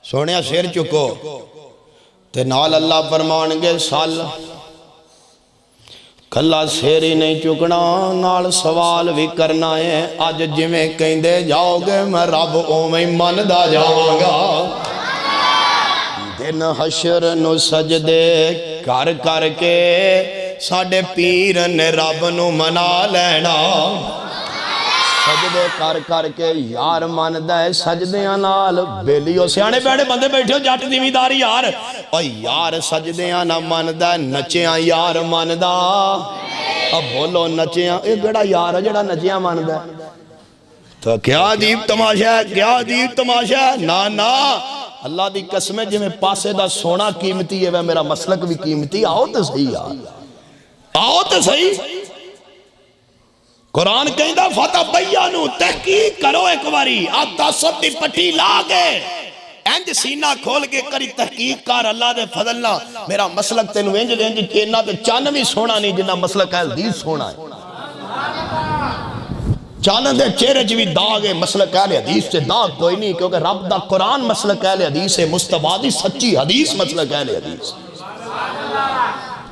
سونے سر چکو تے نال اللہ فرمان گے سال کھلا سیر ہی نہیں چکنا نال سوال بھی کرنا ہے آج جمیں کہیں دے جاؤ گے میں رب اومیں من دا جاؤں گا دن حشر نو سجدے کر کر کے ساڑھے پیر نے رب نو منا لینا سجدے کر کر کے یار ماندہ ہے سجدیاں نال بیلیو سیانے بیٹھے بندے بیٹھے ہو جاٹ دیمیداری یار اور یار سجدیاں نہ ماندہ ہے نچیاں یار ماندہ اب بولو نچیاں ایک گڑا یار ہے جڑا نچیاں ماندہ ہے تو کیا عجیب تماشا ہے کیا عجیب تماشا ہے نا اللہ دی قسمیں جی میں پاسے دا سونا قیمتی ہے میرا مسلک بھی قیمتی آؤ تو صحیح یار آؤ تو صحیح قرآن کہیں دا فتح بیانو تحقیق کرو ایک باری آتا سب دی پٹی لاغے انج سینہ کھول کے کری تحقیق کار اللہ دے فضلنا میرا مسلک تینو انج دے انج چینہ تے چانہ بھی سونا نہیں جنہ مسلک ہے حدیث سونا ہے چانہ دے چہرے جوی داغ ہے مسلک اہل حدیث سے داغ کوئی نہیں کیونکہ رب دا قرآن مسلک اہل حدیث ہے مستبادی سچی حدیث مسلک اہل حدیث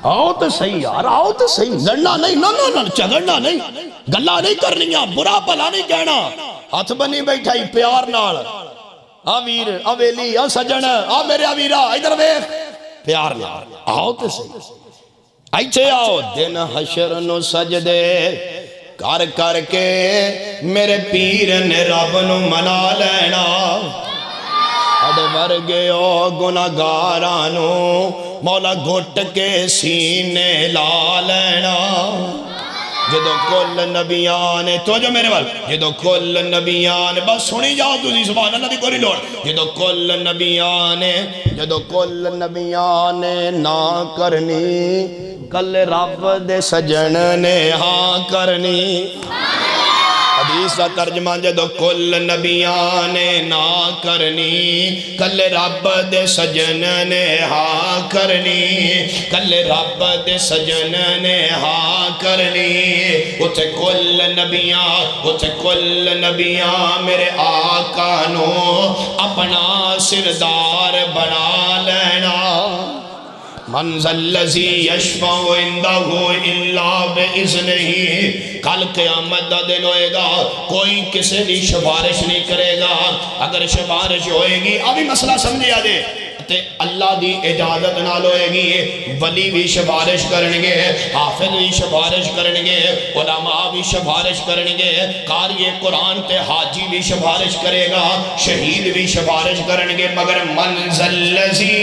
آؤ تو صحیح یار آؤ تو صحیح لڑنا نہیں چگڑنا نہیں گلہ نہیں کرنیاں برا بھلا نہیں کہنا ہاتھ بنی بیٹھا ہی پیار نال آمیر اویلی سجن آ میرے آمیرہ ادھر بیخ پیار نال آؤ تو صحیح ایچے آؤ دن حشر نو سجدے کر کر کے میرے پیر نے رب نو منا لینا اڈ ورگے او گناہگارانو مولا گھٹ کے سینے لا لینا جدو کل نبیان تو جو میرے وال جدو کل نبیان بس سنی جاؤ تو سبحان اللہ دی کوئی لوڑ جدو کل نبیان نا کرنی کل رب دے سجن نے ہاں کرنی حدیث کا ترجمہ جدو کل نبیان نا کرنی کل رب دے سجن نے ہاں کرنی کل رب دے سجن نے ہاں کرنی اتھے کل نبیان میرے آقا نو اپنا سردار بنا لینا منزل لذی یشفع اندہو اللہ بإذنہی کل قیامت دا دن ہوئے گا کوئی کسی دی شفارش نہیں کرے گا اگر شفارش ہوئے گی ابھی مسئلہ سمجھیا دے تے اللہ دی اجازت نال ہوئے گی ولی بھی شفارش کرنگے حافظ بھی شفارش کرنگے علماء بھی شفارش کرنگے قاری قرآن تے حاجی بھی شفارش کرے گا شہید بھی شفارش کرنگے مگر منزل لذی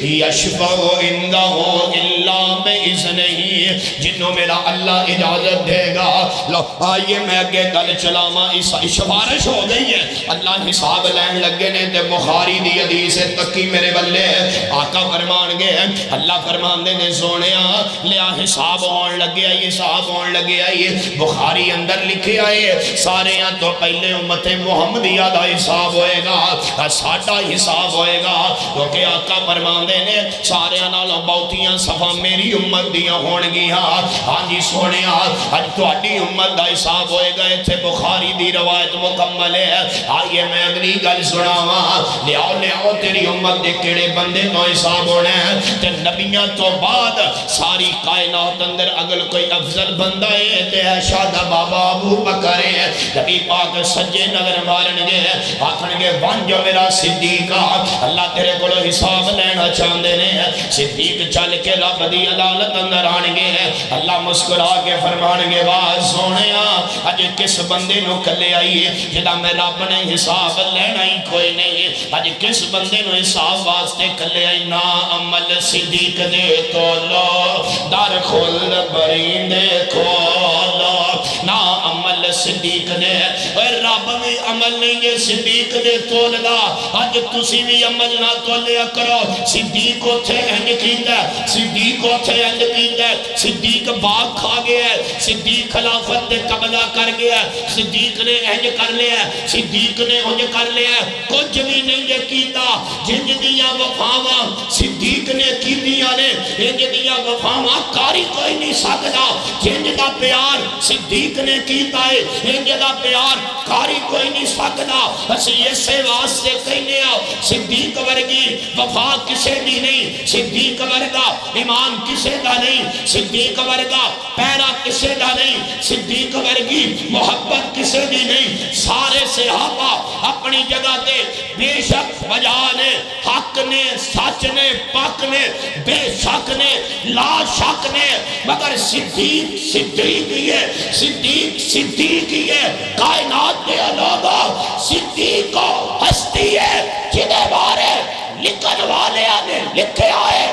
یشفع اندہو اللہ بإذنہی جنہوں میرا اللہ اجازت دے گا لو آئیے میں اگے گل چلاما شفارش ہو گئی ہے اللہ حساب لین لگے نے تے بخاری دی حدیث تکی میرے بلے آقا فرمان گے اللہ فرمان دے نے سونیا لیا حساب ہون لگے آئیے حساب ہون لگے آئیے بخاری اندر لکھے آئے سارے ہیں تو پہلے امت محمدیہ دا حساب ہوئے گا ساڑھا حساب ہوئے گا کیونکہ آقا فرمان دے نے سارے نالوں بہتیاں صفحہ میری امت دیا ہون گیا ہاں جی سونیا آج تو اڈی امت دا حساب ہوئے گا اتھے بخاری دی روایت مکمل ہے آئیے میں اگلی گل سناوا لیاؤ تیری امت دے کیڑے بندے تو حساب ہونے ہیں تے نبیاں تو بعد ساری کائنات اندر اگر کوئی افضل بندہ ہے تے شادہ بابا ابو بکر ہے نبی پاک سجے نظر مارنگے آکھنگے وانجو میرا صدیقہ اللہ تیرے کو حساب لینا چاندے نے صدیق چل کے رب دی عدالت اندر آنگے اللہ مسکرا کے فرمانگے باز سونے اج کس بندے نو کلے آئیے جدا میں رب نے حساب لینا ہی کوئی نہیں اج کس بندے نو حساب واسطے کلے آئی نا عمل صدیق دے تو لو در کھول بریندے کھولو نا عمل صدیق دے رب بھی عمل نہیں ہے صدیق دے تول دا آج تسی بھی عمل نہ تولیا کرو صدیق اتھے انج کیتا ہے صدیق اتھے انج کیتا ہے صدیق باغ کھا گیا ہے صدیق خلافت دے قبضہ کر گیا ہے صدیق نے انج کر لیا ہے صدیق نے انج کر لیا ہے کچھ بھی نہیں یہ کیتا جنج دیاں وفاواں صدیق نے کی دیاں نے جنج دیاں وفاواں کاری کوئی نہیں سکتا جنج دا پیار صدیق نے کیتا ہے ان جگہ پیار کاری کوئی نہیں سکتا اسی اسے واسطے کہنے آؤ صدیق ورگی وفا کسے دی نہیں صدیق ورگا ایمان کسے دا نہیں صدیق ورگا پیرا کسے دا نہیں صدیق ورگی محبت کسے دی نہیں سارے صحابہ اپنی جگہ تے بے شک وجہ نے حق نے سچ نے پاک نے بے شک نے لا شک نے مگر صدیق صدیق ہی ہے صدیق صدیق ہی ہے کائنات دے لوگا صدیق کو ہستی ہے جنہیں بارے لکھن والے نے لکھے آئے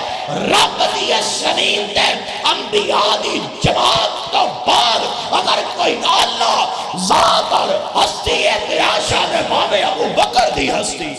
رب دی سنین تے انبیاء دی جماعت تو بعد اگر کوئی اللہ ذات اور ہستی ہے تے آشا دے مامے ابو بکر دی ہستی